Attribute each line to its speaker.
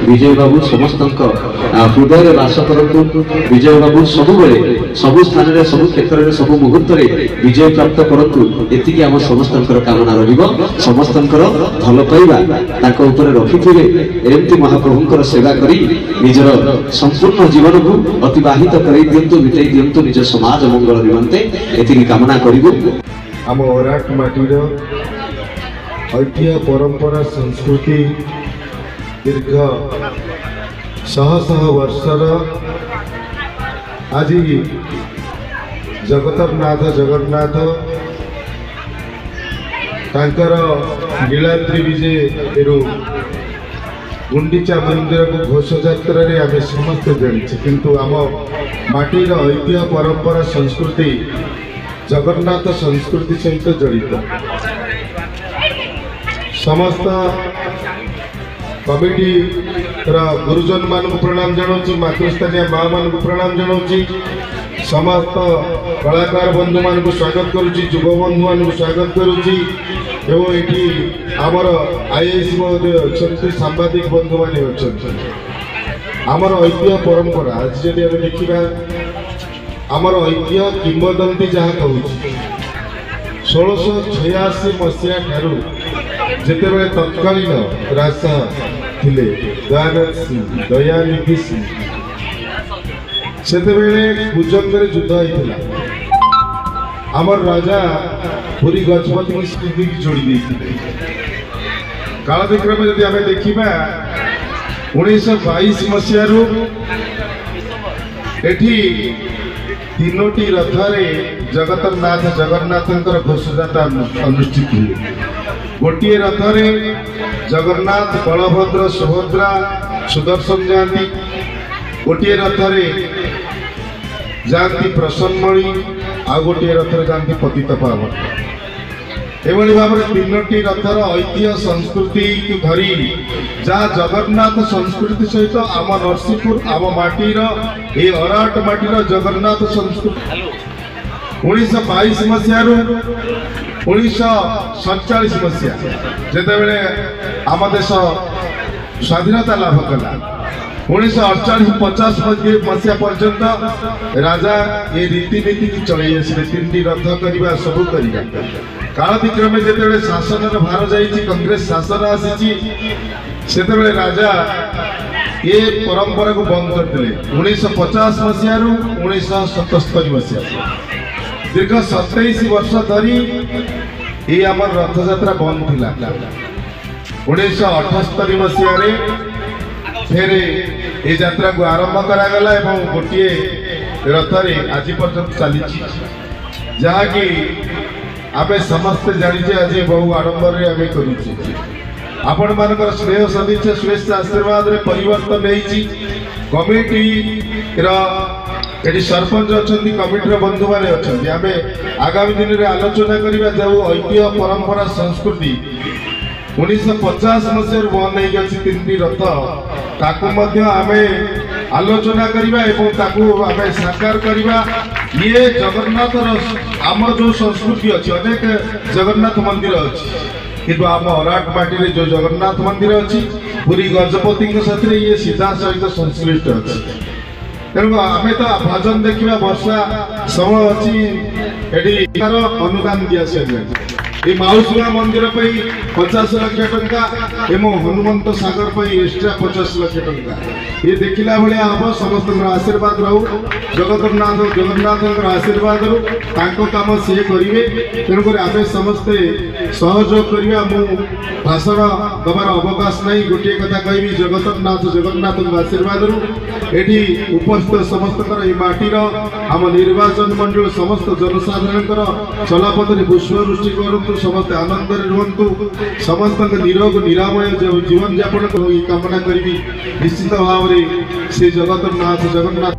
Speaker 1: विजय बाबू समस्त हृदय बास करतु। विजय बाबू सब सबु स्थान में सब क्षेत्र में सब मुहूर्त विजय प्राप्त करतु। एतिकी आम समस्त कामना समस्त भल पाइबा रखी एमती महाप्रभुंकर सेवा करी निजर संपूर्ण जीवन को अतिबाहित कर दिंतु बिताई दिंतु निज समाज मंगल निमंते एतिकी कामना करिबु।
Speaker 2: आम ओराट माटीर ऐतिह्य परंपरा संस्कृति दीर्घ शह शह वर्षर आज जगतरनाथ जगन्नाथ तांकर नीलाद्रि विजय गुंडीचा मंदिर को घोष यात्रा आम समस्त जानी किंतु आम माटीर ऐतिह्य परंपरा संस्कृति जगन्नाथ संस्कृति सहित जड़ित समस्त कमिटी गुरुजन मान प्रणाम जनाऊँ मातृस्थानीय माँ मान प्रणाम जनाऊँ समस्त कलाकार बंधु मान स्वागत करुच्ची युव बंधु मान स्वागत करुच्ची एवं ये आमर आईएएस महोदय अच्छा सांबादिक बंधु मान अच्छा आमर ऐतिह्य परंपरा आज जब आम देखा आमर ऐतिह्य किंबदंती जहाँ कहूँ 1686 मसीहा ठारू जिते तत्कालीन राजा थिले दयानंद सिंह दयानिधि सिंह से कुजंग युद्ध होता आमर राजा पुरी गजपति की स्थिति की जोड़ी देते कालक्रम जब आम देखा 1922 मसीह तीनोटी रथरे जगतरनाथ जगन्नाथ घोषयात्रा अनुष्ठित हुए। गोटे रथरे जगन्नाथ बलभद्र सुभद्रा सुदर्शन जाती गोटे रथरे जाती प्रसन्नमणि आ गोटे रथरे जाती पतित पावन एभली भाव में तीनोटी रथर ऐतिह्य संस्कृति को धरी जहाँ जगन्नाथ संस्कृति सहित आम नरसिंहपुर आम माटीर ये अराट माटीर जगन्नाथ संस्कृति 1922 मसीह 1947 मसीहा जिते आम देश स्वाधीनता लाभ कला 1948-50 मसीहा पर्यंत राजा ये रीतिनीति की चल तीन रथ करवा सब करवा कालक्रमे जिते शासन भार जाइए कांग्रेस शासन आसी से राजा ये परंपरा को बंद करते 1950 मसीह 1977 मसीहा दीर्घ 27 वर्ष धरी ये आम रथ यात्रा बंद थिला 1978 मसीह फिर ये यात्रा को आरंभ करागला एवं गोटे रथरे आज पर्यंत चली जहाँकि आम समस्ते जाचे आज बहु आडंबर आम करुचे आपण मानकर स्नेह सदिच्छा शुभेच्छा आशीर्वाद रे परिवर्तन नहीं कमिटी ये सरपंच अच्छा कमिटी बंधु मैंने अच्छा आम आगामी दिन में आलोचना करवा जो ऐतिह्य परंपरा संस्कृति 1950 मसीह बंद हो गई तीन रथ ताकू आम आलोचना करवा आम साकार करवा ये जगन्नाथ आम जो संस्कृति अच्छी अनेक जगन्नाथ मंदिर अच्छी किंतु आम अराट माटी जो जगन्नाथ मंदिर अच्छी पूरी गजपति साथ ये सीधा सहित संश्लिष्ट अच्छी तेणु आम तो भजन देखा वर्षा समय अच्छी अनुदान दिया ये माउसुआ मंदिर 50 लाख टंका एवं हनुमंत सागर पर एक्स्ट्रा 50 लाख टंका ये देखला भाया हम समस्त आशीर्वाद रहू जगतरनाथ जगन्नाथ आशीर्वाद रू काम सी करेंगे तेणुक आम समस्ते सहयोग करवा मु भाषण दबार अवकाश नहीं गोटे कथा कहि जगतरनाथ जगन्नाथ आशीर्वाद रू एटी उपस्थित समस्त माटीर आम निर्वाचन मंडल समस्त जनसाधारण चलापथरे पुष्पवृष्टि करूँ समस्त आनंद रुहतु समस्त निरोग निरामय जीवन यापन कामना करी निश्चित भाव से जगतरनाथ जगन्नाथ